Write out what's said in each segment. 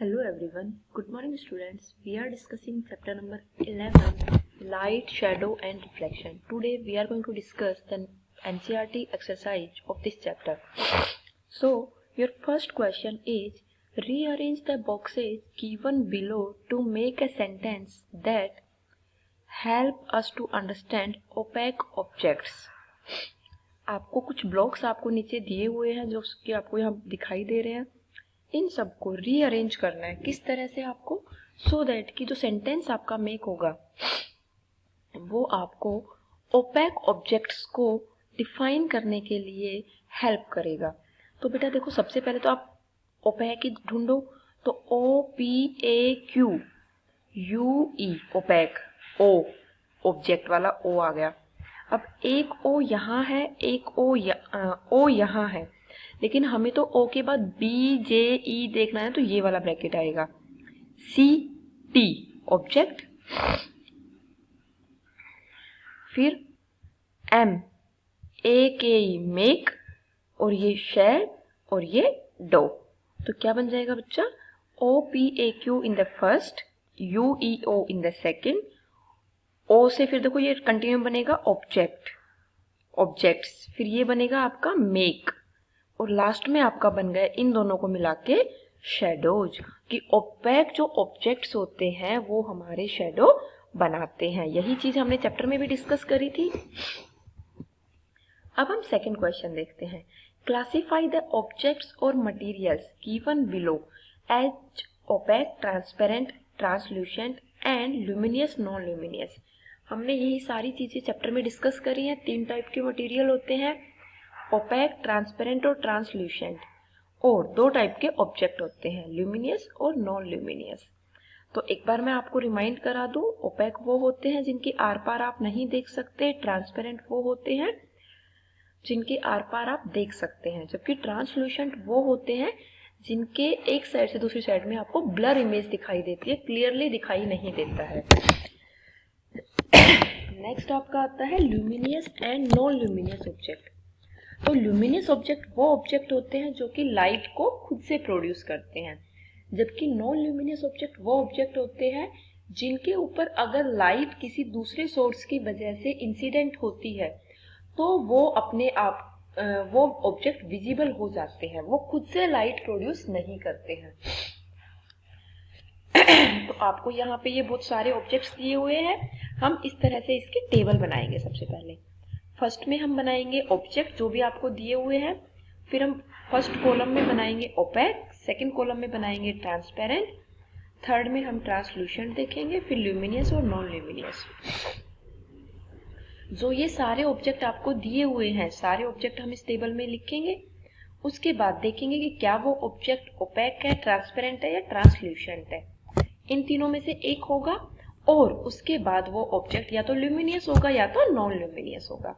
Hello everyone, good morning students. We are discussing chapter number 11, Light, Shadow and Reflection. Today we are going to discuss the NCERT exercise of this chapter. So your first question is, rearrange the boxes given below to make a sentence that help us to understand opaque objects. आपको कुछ blocks आपको नीचे दिए हुए हैं जो कि आपको यहाँ दिखाई दे रहे हैं. इन सबको रीअरेंज करना है किस तरह से आपको, सो दैट कि जो सेंटेंस आपका मेक होगा वो आपको ओपैक ऑब्जेक्ट्स को डिफाइन करने के लिए हेल्प करेगा. तो बेटा देखो, सबसे पहले तो आप ओपैक ही ढूंढो. तो OPAQ UE ओपैक, ओ ऑब्जेक्ट वाला ओ आ गया. अब एक ओ यहाँ है, एक ओ यहाँ है, लेकिन हमें तो ओ के बाद BJE देखना है, तो ये वाला ब्रैकेट आएगा. CT ऑब्जेक्ट, फिर MAKE मेक, और ये शेड और ये डो. तो क्या बन जाएगा बच्चा, OPAQ in the first, UEO in the second. O से फिर देखो ये कंटिन्यू बनेगा ऑब्जेक्ट्स, फिर ये बनेगा आपका मेक, और लास्ट में आपका बन गया इन दोनों को मिला के शेडोज. कि ओपैक जो ऑब्जेक्ट्स होते हैं वो हमारे शेडो बनाते हैं. यही चीज हमने चैप्टर में भी डिस्कस करी थी. अब हम सेकंड क्वेश्चन देखते हैं. क्लासिफाई द ऑब्जेक्ट्स और materials given below as opaque, transparent, translucent and luminous, non luminous. हमने यही सारी चीजें चैप्टर में डिस्कस करी हैं. 3 टाइप के मटेरियल होते हैं, ओपैक, ट्रांसपेरेंट और ट्रांसल्यूसेंट, और 2 टाइप के ऑब्जेक्ट होते हैं, ल्यूमिनियस और नॉन ल्यूमिनियस. तो एक बार मैं आपको रिमाइंड करा दूं, ओपैक वो होते हैं जिनके आर पार आप नहीं देख सकते, ट्रांसपेरेंट वो होते हैं जिनके आर पार आप देख सकते हैं, जबकि ट्रांसल्यूसेंट वो होते हैं जिनके एक साइड से दूसरी साइड में आपको ब्लर इमेज दिखाई देती है, क्लियरली दिखाई नहीं देता है. नेक्स्ट आपका आता है luminous and non luminous object. तो ल्यूमिनियस ऑब्जेक्ट वो ऑब्जेक्ट होते हैं जो कि लाइट को खुद से प्रोड्यूस करते हैं, जबकि नॉन ल्यूमिनियस ऑब्जेक्ट वो ऑब्जेक्ट होते हैं जिनके ऊपर अगर लाइट किसी दूसरे सोर्स की वजह से इंसिडेंट होती है तो वो अपने आप वो ऑब्जेक्ट विजिबल हो जाते हैं, वो खुद से लाइट प्रोड्यूस नहीं करते हैं. तो आपको यहाँ पे ये बहुत सारे ऑब्जेक्ट्स दिए हुए हैं. हम इस तरह से इसकी टेबल बनाएंगे. सबसे पहले फर्स्ट में हम बनाएंगे ऑब्जेक्ट जो भी आपको दिए हुए हैं, फिर हम फर्स्ट कॉलम में बनाएंगे ओपैक, सेकंड कॉलम में बनाएंगे ट्रांसपेरेंट, थर्ड में हम ट्रांसल्यूसेंट देखेंगे, फिर ल्यूमिनियस और नॉन ल्यूमिनियस. जो ये सारे ऑब्जेक्ट आपको दिए हुए हैं, सारे ऑब्जेक्ट हम इस टेबल में लिखेंगे. उसके बाद देखेंगे कि क्या वो ऑब्जेक्ट ओपैक है, ट्रांसपेरेंट है या ट्रांसल्यूसेंट है. इन तीनों में से एक होगा, और उसके बाद वो ऑब्जेक्ट या तो ल्यूमिनियस होगा या तो नॉन ल्यूमिनियस होगा.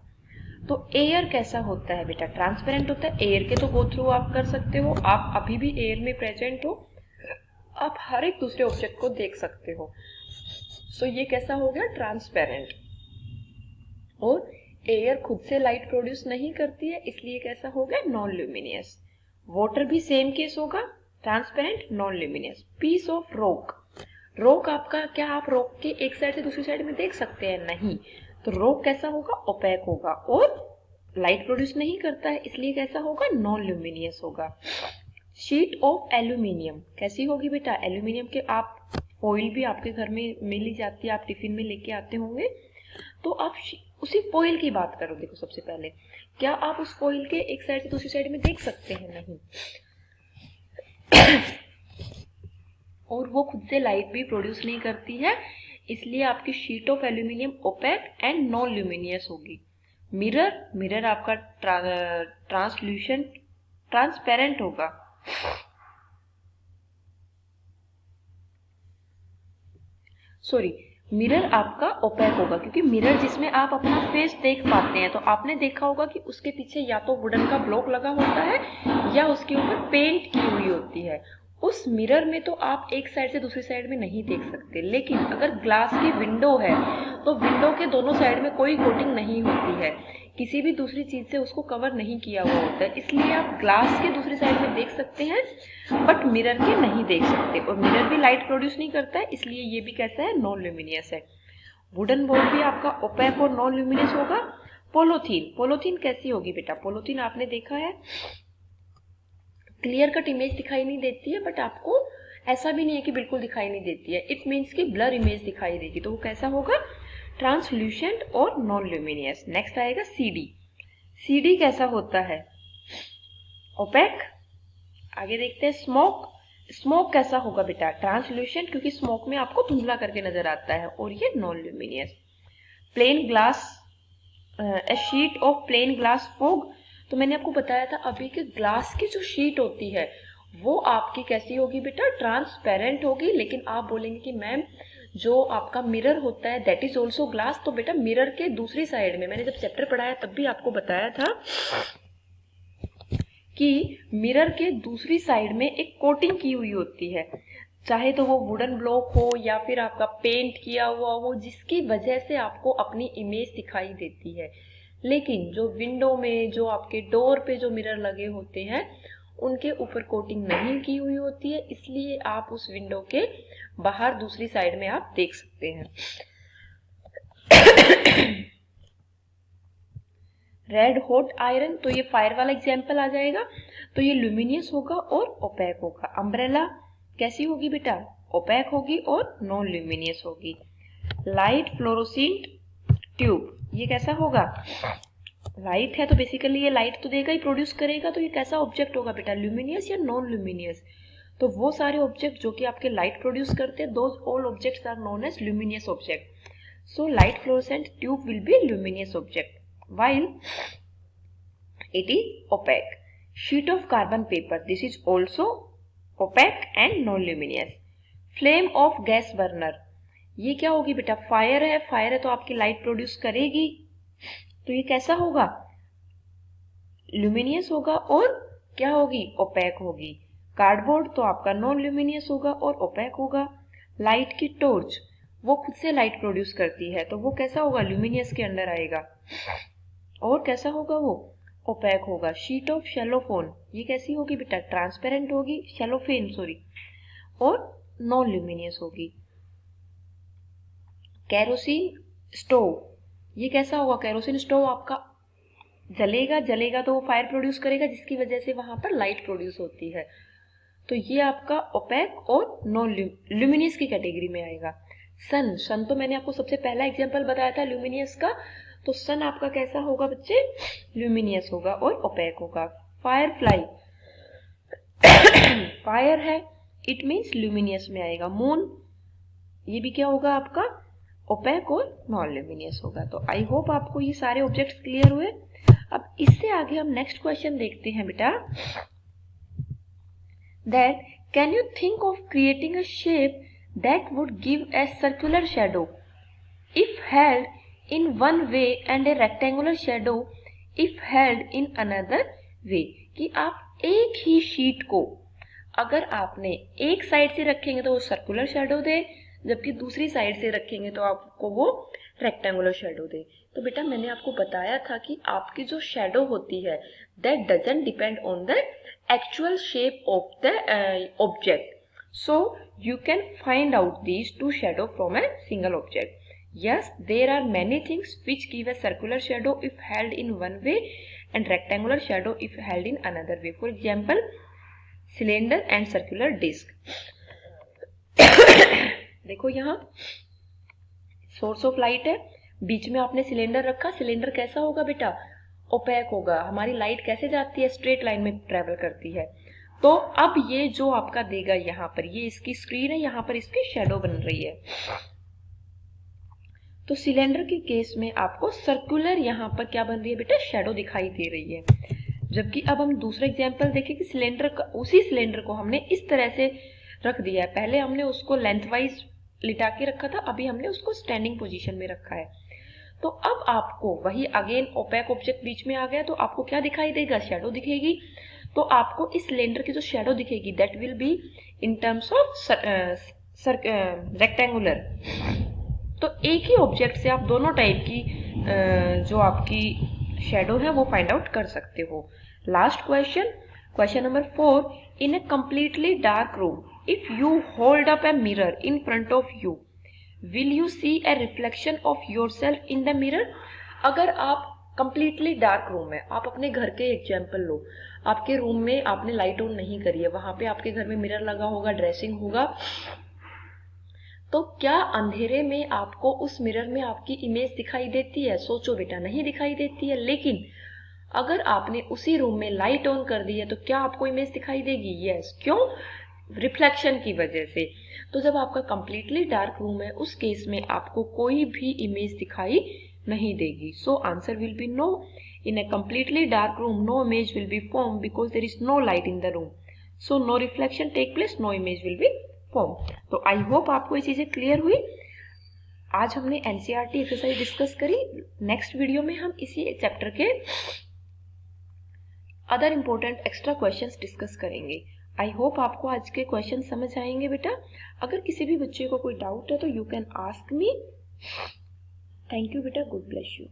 तो एयर कैसा होता है बेटा, ट्रांसपेरेंट होता है. एयर के तो गो थ्रू आप कर सकते हो, आप अभी भी एयर में प्रेजेंट हो, आप हर एक दूसरे ऑब्जेक्ट को देख सकते हो. सो ये कैसा हो गया, ट्रांसपेरेंट. और एयर खुद से लाइट प्रोड्यूस नहीं करती है, इसलिए कैसा हो गया, नॉन ल्यूमिनियस. वाटर भी सेम केस होगा, transparent, non luminous. Piece of rock, rock आपका क्या, आप रॉक के एक साइड से दूसरी साइड में देख सकते हैं, नहीं. तो रॉक कैसा होगा, ओपैक होगा और लाइट प्रोड्यूस नहीं करता है, इसलिए कैसा होगा, नॉन ल्यूमिनियस होगा. शीट ऑफ एल्यूमिनियम कैसी होगी बेटा, एल्यूमिनियम के आप फॉइल भी आपके घर में मिल ही जाती है, आप टिफिन में लेके आते होंगे. तो आप उसी फॉइल की बात करो. देखो सबसे पहले, क्या आप उस फॉइल के एक साइड से दूसरी साइड में देख सकते हैं, नहीं. और वो खुद से लाइट भी प्रोड्यूस नहीं करती है, इसलिए आपकी sheet of aluminium opaque and non luminous होगी. मिरर, मिरर आपका ट्रांसल्यूसेंट, ट्रांसपेरेंट होगा. सॉरी, मिरर आपका ओपैक होगा, क्योंकि मिरर जिसमें आप अपना फेस देख पाते हैं, तो आपने देखा होगा कि उसके पीछे या तो वुडन का ब्लॉक लगा होता है या उसके ऊपर पेंट की हुई होती है. उस मिरर में तो आप एक साइड से दूसरी साइड में नहीं देख सकते, लेकिन अगर ग्लास की विंडो है तो विंडो के दोनों साइड में कोई कोटिंग नहीं होती है, किसी भी दूसरी चीज से उसको कवर नहीं किया हुआ होता है, इसलिए आप ग्लास के दूसरी साइड में देख सकते हैं बट मिरर के नहीं देख सकते। और मिरर भी लाइट प्रोड्यूस नहीं करता है, इसलिए ये भी कैसा है, नॉन ल्यूमिनियस है। वुडन बोर्ड भी आपका ओपेक और नॉन ल्यूमिनियस होगा। पोलोथीन कैसी होगी बेटा? पोलोथीन आपने देखा है क्लियर कट इमेज दिखाई नहीं देती है, बट आपको ऐसा भी नहीं है कि बिल्कुल दिखाई नहीं देती है, इट मीन्स कि ब्लर इमेज दिखाई देगी। तो वो कैसा होगा? ट्रांसल्यूसेंट और नॉन ल्यूमिनियस। नेक्स्ट आएगा सीडी कैसा होता है? ओपेक। आगे देखते हैं स्मोक कैसा होगा बेटा? ट्रांसल्यूसेंट, क्योंकि स्मोक में आपको धुंधला करके नजर आता है, और ये non luminous. Plain glass, a sheet of plain glass fog, तो मैंने आपको बताया था अभी कि ग्लास की जो शीट होती है वो आपकी कैसी होगी बेटा? ट्रांसपेरेंट होगी। लेकिन आप बोलेंगे कि मैम जो आपका मिरर होता है दैट इज ऑल्सो ग्लास, तो बेटा मिरर के दूसरी साइड में, मैंने जब चैप्टर पढ़ाया तब भी आपको बताया था कि मिरर के दूसरी साइड में एक कोटिंग की हुई होती है, चाहे तो वो वुडन ब्लॉक हो या फिर आपका पेंट किया हुआ हो, जिसकी वजह से आपको अपनी इमेज दिखाई देती है। लेकिन जो विंडो में, जो आपके डोर पे जो मिरर लगे होते हैं उनके ऊपर कोटिंग नहीं की हुई होती है, इसलिए आप उस विंडो के बाहर दूसरी साइड में आप देख सकते हैं। रेड हॉट आयरन, तो ये फायर वाला एग्जाम्पल आ जाएगा, तो ये ल्यूमिनियस होगा और ओपेक होगा। अम्ब्रेला कैसी होगी बेटा? ओपेक होगी और नॉन ल्यूमिनियस होगी। लाइट फ्लोरोसेंट ट्यूब, ये कैसा होगा? लाइट है तो बेसिकली ये लाइट तो देगा ही, प्रोड्यूस करेगा, तो ये कैसा ऑब्जेक्ट होगा बेटा? ल्यूमिनियस या नॉन ल्यूमिनियस? तो वो सारे ऑब्जेक्ट जो कि आपके लाइट प्रोड्यूस करते हैं, those all objects are known as luminous object. So light fluorescent tube will be luminous object while it is opaque. Sheet of carbon paper, this is also opaque and non-luminous. Flame of gas burner, ये क्या होगी बेटा? Fire है तो आपकी light produce करेगी, तो ये कैसा होगा? ल्यूमिनियस होगा और क्या होगी? ओपेक होगी। कार्डबोर्ड तो आपका नॉन ल्यूमिनियस होगा और ओपेक होगा। लाइट की टॉर्च, वो खुद से लाइट प्रोड्यूस करती है, तो वो कैसा होगा? ल्यूमिनियस के अंडर आएगा। और कैसा होगा वो? ओपेक होगा। शीट ऑफ शेलोफोन, ये कैसी होगी बेटा? ट्रांसपेरेंट होगी, शेलोफेन सॉरी, और नॉन ल्यूमिनियस होगी। कैरोसिन स्टोव, ये कैसा होगा? कैरोसिन स्टोव आपका जलेगा तो वो फायर प्रोड्यूस करेगा, जिसकी वजह से वहां पर लाइट प्रोड्यूस होती है, तो ये आपका ओपेक और नॉन ल्यूमिनियस की कैटेगरी में आएगा। सन तो मैंने आपको सबसे पहला एग्जांपल बताया था ल्यूमिनियस का, तो सन आपका कैसा होगा बच्चे? ल्यूमिनियस होगा और ओपेक होगा। फायर फ्लाई, फायर है इट मीन्स ल्यूमिनियस में आएगा। मून, ये भी क्या होगा आपका? ओपेक और नॉन ल्यूमिनियस होगा। तो आई होप आपको ये सारे ऑब्जेक्ट्स क्लियर हुए। अब इससे आगे हम नेक्स्ट क्वेश्चन देखते हैं बेटा। That can you think of creating a shape that would give a circular shadow if held in one way and a rectangular shadow if held in another way, कि आप एक ही शीट को अगर आपने एक साइड से रखेंगे तो वो सर्कुलर शेडो दे, जबकि दूसरी साइड से रखेंगे तो आपको वो रेक्टेंगुलर शेडो दे। तो बेटा मैंने आपको बताया था कि आपकी जो शेडो होती है that doesn't depend on the actual shape of the object, so you can find out these two shadow from a single object. Yes, there are many things which give a circular shadow if held in one way and rectangular shadow if held in another way. For example, cylinder and circular disc. देखो यहाँ source of light है, बीच में आपने cylinder रखा, cylinder कैसा होगा बेटा? OPEC होगा। हमारी लाइट कैसे जाती है? स्ट्रेट लाइन में ट्रेवल करती है। तो अब ये जो आपका देगा यहाँ पर, ये इसकी स्क्रीन है, यहाँ पर इसकी शेडो बन रही है। तो सिलेंडर के केस में आपको सर्कुलर यहाँ पर क्या बन रही है बेटा? शेडो दिखाई दे रही है। जबकि अब हम दूसरा एग्जांपल देखें कि सिलेंडर का, उसी सिलेंडर को हमने इस तरह से रख दिया है। पहले हमने उसको लेंथवाइज लिटा के रखा था, अभी हमने उसको स्टैंडिंग पोजीशन में रखा है। तो अब आपको वही अगेन ओपेक ऑब्जेक्ट बीच में आ गया, तो आपको क्या दिखाई देगा? शेडो दिखेगी। तो आपको इस सिलेंडर की जो शेडो दिखेगी that will be in terms of rectangular. तो एक ही ऑब्जेक्ट से आप दोनों टाइप की जो आपकी शेडो है वो फाइंड आउट कर सकते हो। Last question number 4, in a completely dark room if you hold up a mirror in front of you will you see a reflection of yourself in the mirror. अगर आप completely dark room है, आप अपने घर के example लो, आपके room में आपने लाइट ऑन नहीं करी है, वहां पे आपके घर में मिरर लगा होगा, ड्रेसिंग होगा, तो क्या अंधेरे में आपको उस मिरर में आपकी इमेज दिखाई देती है? सोचो बेटा, नहीं दिखाई देती है। लेकिन अगर आपने उसी रूम में लाइट ऑन कर दी है तो क्या आपको इमेज दिखाई देगी? यस। क्यों? रिफ्लेक्शन की वजह से। तो जब आपका कंप्लीटली डार्क रूम है, उस केस में आपको कोई भी इमेज दिखाई नहीं देगी। So answer will be no. In a completely dark room no image will be form because there is no light in the room, so no reflection take place, no image will be form. तो I hope आपको ये चीजें clear हुई। आज हमने NCERT exercise discuss करी। Next video में हम इसी चैप्टर के other important extra questions discuss करेंगे। आई होप आपको आज के क्वेश्चन समझ आएंगे बेटा। अगर किसी भी बच्चे को कोई डाउट है तो you can ask me. Thank you बेटा, गुड ब्लेस यू।